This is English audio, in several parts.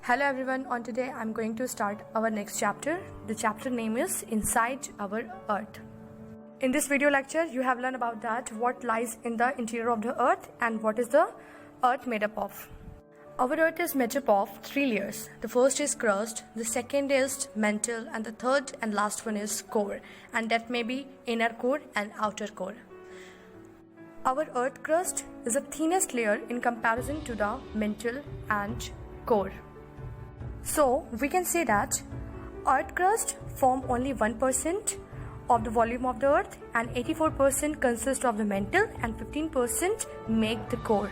Hello everyone, on today I'm going to start our next chapter. The chapter name is Inside Our Earth. In this video lecture, you have learned about that what lies in the interior of the earth and what is the earth made up of. Our earth is made up of three layers. The first is crust, the second is mantle, and the third and last one is core, and that may be inner core and outer core. Our earth crust is the thinnest layer in comparison to the mantle and core. So we can say that earth crust form only 1% of the volume of the earth, and 84% consist of the mantle and 15% make the core.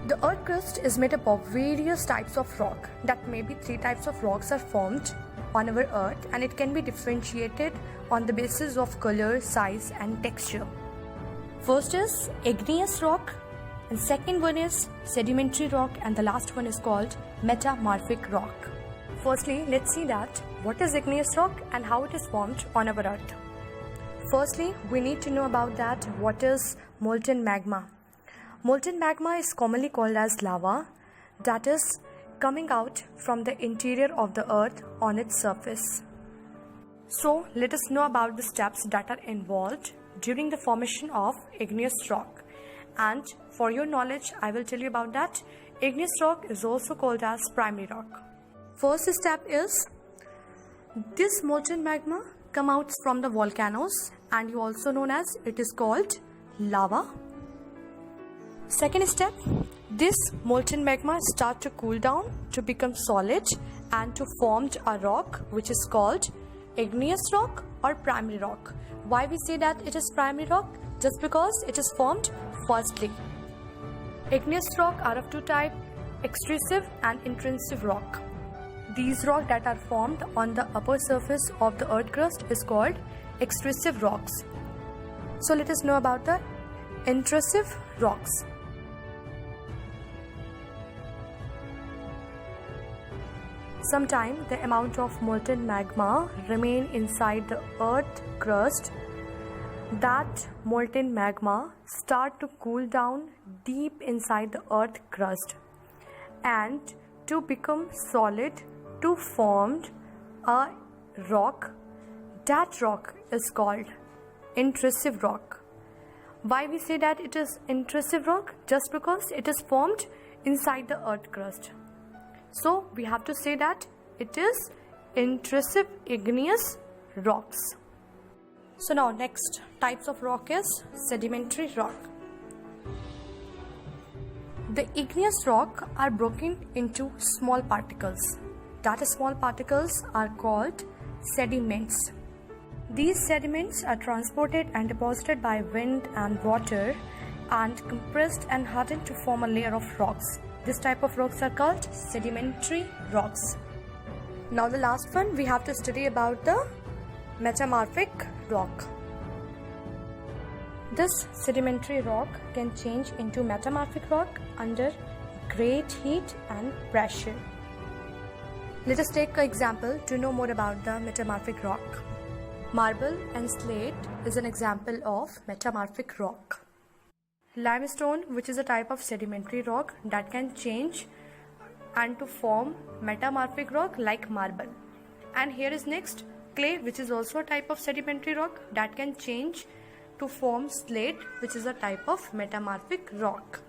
The earth crust is made up of various types of rock. That may be three types of rocks are formed on our earth, and it can be differentiated on the basis of color, size and texture. First is igneous rock, and second one is sedimentary rock, and the last one is called metamorphic rock. Firstly, let's see that what is igneous rock and how it is formed on our earth. Firstly, we need to know about that what is molten magma. Molten magma is commonly called as lava, that is coming out from the interior of the earth on its surface. So let us know about the steps that are involved during the formation of igneous rock. And for your knowledge, I will tell you about that. Igneous rock is also called as primary rock. First step is this molten magma come out from the volcanoes, and you also known as it is called lava. Second step, this molten magma start to cool down to become solid and to form a rock which is called igneous rock or primary rock. Why we say that it is primary rock? Just because it is formed firstly. Igneous rock are of two types, extrusive and intrusive rock. These rocks that are formed on the upper surface of the earth crust is called extrusive rocks. So let us know about the intrusive rocks. Sometimes the amount of molten magma remain inside the earth crust. That molten magma start to cool down deep inside the earth crust and to become solid, to form a rock. That rock is called intrusive rock. Why we say that it is intrusive rock? Just because it is formed inside the earth crust. So we have to say that it is intrusive igneous rocks. So now next types of rock is sedimentary rock. The igneous rock are broken into small particles. That small particles are called sediments. These sediments are transported and deposited by wind and water and compressed and hardened to form a layer of rocks. This type of rocks are called sedimentary rocks. Now the last one, we have to study about the metamorphic rock. This sedimentary rock can change into metamorphic rock under great heat and pressure. Let us take an example to know more about the metamorphic rock. Marble and slate is an example of metamorphic rock. Limestone, which is a type of sedimentary rock that can change and to form metamorphic rock like marble. And here is next clay, which is also a type of sedimentary rock that can change to form slate, which is a type of metamorphic rock.